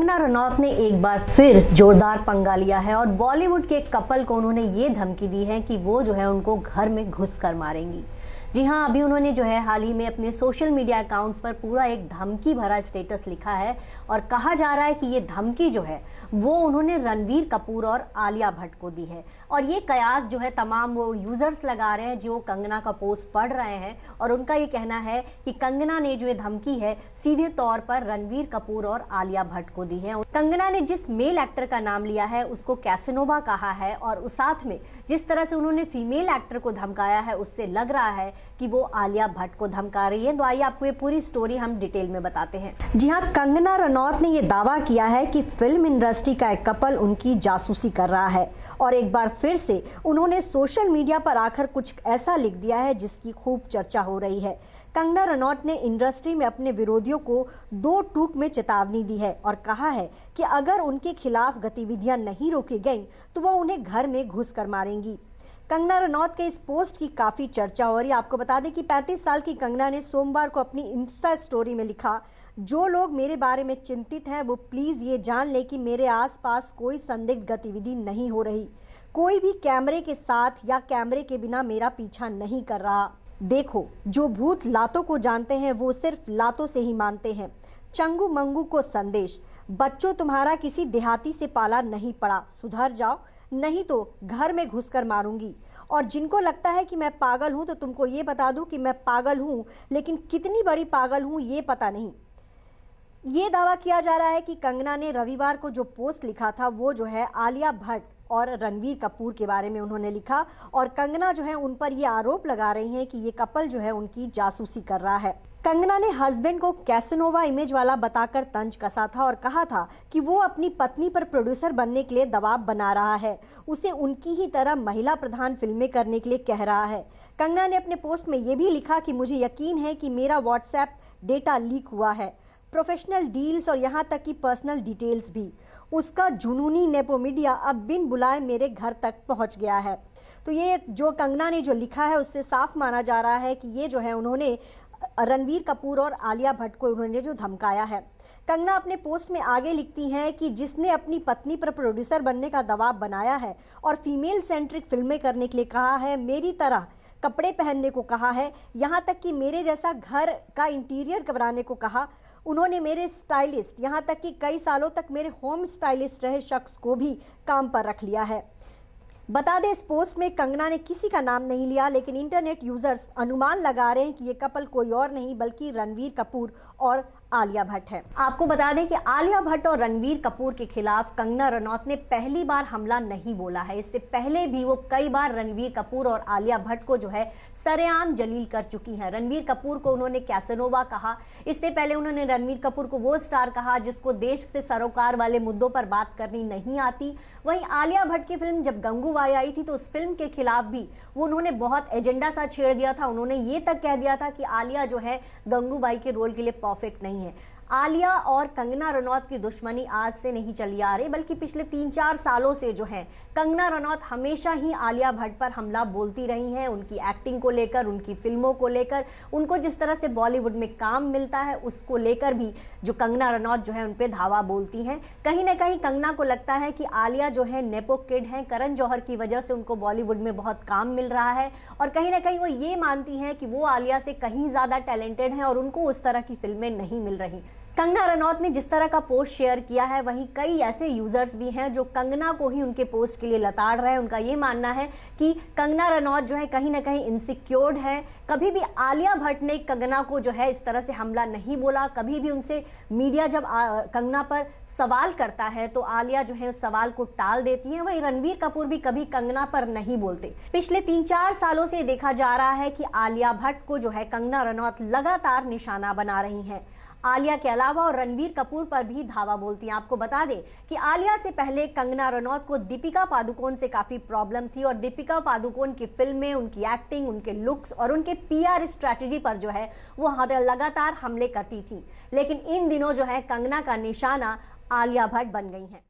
कंगना रनौत ने एक बार फिर जोरदार पंगा लिया है और बॉलीवुड के कपल को उन्होंने ये धमकी दी है कि वो जो है उनको घर में घुस कर मारेंगी। जी हाँ, अभी उन्होंने जो है हाल ही में अपने सोशल मीडिया अकाउंट्स पर पूरा एक धमकी भरा स्टेटस लिखा है और कहा जा रहा है कि ये धमकी जो है वो उन्होंने रणवीर कपूर और आलिया भट्ट को दी है। और ये कयास जो है तमाम वो यूजर्स लगा रहे हैं जो कंगना का पोस्ट पढ़ रहे हैं और उनका ये कहना है कि कंगना ने जो ये धमकी है सीधे तौर पर रणवीर कपूर और आलिया भट्ट को दी है। कंगना ने जिस मेल एक्टर का नाम लिया है उसको कैसेनोवा कहा है और उस साथ में जिस तरह से उन्होंने फीमेल एक्टर को धमकाया है उससे लग रहा है कि वो आलिया भट्ट को धमका रही है। तो आइए आपको ये पूरी स्टोरी हम डिटेल में बताते हैं। जी हाँ, कंगना रनौत ने ये दावा किया है कि फिल्म इंडस्ट्री का एक कपल उनकी जासूसी कर रहा है और एक बार फिर से उन्होंने सोशल मीडिया पर आकर कुछ ऐसा लिख दिया है जिसकी खूब चर्चा हो रही है। कंगना रनौत ने इंडस्ट्री में अपने विरोधियों को दो टूक में चेतावनी दी है और कहा है कि अगर उनके खिलाफ गतिविधियां नहीं रोकी गई तो वो उन्हें घर में घुस कर मारेंगी। कंगना रनौत के इस पोस्ट की काफी चर्चा हो रही है। आपको बता दें कि 35 साल की कंगना ने सोमवार को अपनी इंस्टा स्टोरी में लिखा, जो लोग मेरे बारे में चिंतित हैं वो प्लीज ये जान ले कि मेरे आसपास कोई संदिग्ध गतिविधि नहीं हो रही। कोई भी कैमरे के साथ या कैमरे के बिना मेरा पीछा नहीं कर रहा। देखो, जो भूत लातों को जानते हैं वो सिर्फ लातों से ही मानते हैं। चंगू मंगू को संदेश, बच्चों तुम्हारा किसी देहाती से पाला नहीं पड़ा, सुधर जाओ नहीं तो घर में घुसकर मारूंगी। और जिनको लगता है कि मैं पागल हूं तो तुमको ये बता दूं कि मैं पागल हूं, लेकिन कितनी बड़ी पागल हूं ये पता नहीं। ये दावा किया जा रहा है कि कंगना ने रविवार को जो पोस्ट लिखा था वो जो है आलिया भट्ट और रणवीर कपूर के बारे में उन्होंने लिखा और कंगना जो है उन पर ये आरोप लगा रही हैं कि ये कपल जो है उनकी जासूसी कर रहा है। कंगना ने हस्बैंड को कैसेनोवा इमेज वाला बताकर तंज कसा था और कहा था कि वो अपनी पत्नी पर प्रोड्यूसर बनने के लिए दबाव बना रहा है, उसे उनकी ही तरह महिला प्रधान फिल्में करने के लिए कह रहा है। कंगना ने अपने पोस्ट में ये भी लिखा कि मुझे यकीन है कि मेरा व्हाट्सएप डेटा लीक हुआ है, प्रोफेशनल डील्स और यहाँ तक कि पर्सनल डिटेल्स भी। उसका जुनूनी नेपो मीडिया अब बिन बुलाए मेरे घर तक पहुँच गया है। तो ये जो कंगना ने जो लिखा है उससे साफ माना जा रहा है कि ये जो है उन्होंने रणवीर कपूर और आलिया भट्ट को उन्होंने जो धमकाया है। कंगना अपने पोस्ट में आगे लिखती हैं कि जिसने अपनी पत्नी पर प्रोड्यूसर बनने का दबाव बनाया है और फीमेल सेंट्रिक फिल्में करने के लिए कहा है, मेरी तरह कपड़े पहनने को कहा है, यहाँ तक कि मेरे जैसा घर का इंटीरियर बनाने को कहा। उन्होंने मेरे स्टाइलिस्ट, यहाँ तक कि कई सालों तक मेरे होम स्टाइलिस्ट रहे शख्स को भी काम पर रख लिया है। बता दें, इस पोस्ट में कंगना ने किसी का नाम नहीं लिया, लेकिन इंटरनेट यूजर्स अनुमान लगा रहे हैं कि ये कपल कोई और नहीं बल्कि रणवीर कपूर और आलिया भट्ट है। आपको बता दें कि आलिया भट्ट और रणवीर कपूर के खिलाफ कंगना रनौत ने पहली बार हमला नहीं बोला है। इससे पहले भी वो कई बार रणवीर कपूर और आलिया भट्ट को जो है सरेआम जलील कर चुकी हैं। रणवीर कपूर को उन्होंने कैसेनोवा कहा, इससे पहले उन्होंने रणवीर कपूर को वो स्टार कहा जिसको देश से सरोकार वाले मुद्दों पर बात करनी नहीं आती। वहीं आलिया भट्ट की फिल्म जब गंगूबाई आई थी तो उस फिल्म के खिलाफ भी वो उन्होंने बहुत एजेंडा सा छेड़ दिया था। उन्होंने ये तक कह दिया था कि आलिया जो है गंगूबाई के रोल के लिए परफेक्ट नहीं है। आलिया और कंगना रनौत की दुश्मनी आज से नहीं चली आ रही, बल्कि पिछले 3-4 सालों से जो है कंगना रनौत हमेशा ही आलिया भट्ट पर हमला बोलती रही हैं। उनकी एक्टिंग को लेकर, उनकी फिल्मों को लेकर, उनको जिस तरह से बॉलीवुड में काम मिलता है उसको लेकर भी जो कंगना रनौत जो है उन पे धावा बोलती हैं। कहीं ना कहीं कंगना को लगता है कि आलिया जो है नेपो किड है, करण जौहर की वजह से उनको बॉलीवुड में बहुत काम मिल रहा है और कहीं ना कहीं वो ये मानती हैं कि वो आलिया से कहीं ज्यादा टैलेंटेड है और उनको उस तरह की फिल्में नहीं मिल रही। कंगना रनौत ने जिस तरह का पोस्ट शेयर किया है वहीं कई ऐसे यूजर्स भी हैं जो कंगना को ही उनके पोस्ट के लिए लताड़ रहे हैं। उनका ये मानना है कि कंगना रनौत जो है कहीं ना कहीं इनसिक्योर्ड है। कभी भी आलिया भट्ट ने कंगना को जो है इस तरह से हमला नहीं बोला। कभी भी उनसे मीडिया जब कंगना पर सवाल करता है तो आलिया जो है उस सवाल को टाल देती है। वहीं रणवीर कपूर भी कभी कंगना पर नहीं बोलते। पिछले 3-4 सालों से देखा जा रहा है कि आलिया भट्ट को जो है कंगना रनौत लगातार निशाना बना रही हैं। आलिया के अलावा और रणवीर कपूर पर भी धावा बोलती हैं। आपको बता दें कि आलिया से पहले कंगना रनौत को दीपिका पादुकोण से काफी प्रॉब्लम थी और दीपिका पादुकोण की फिल्में, उनकी एक्टिंग, उनके लुक्स और उनके पीआर स्ट्रैटेजी पर जो है वो लगातार हमले करती थी। लेकिन इन दिनों जो है कंगना का निशाना आलिया भट्ट बन गई हैं।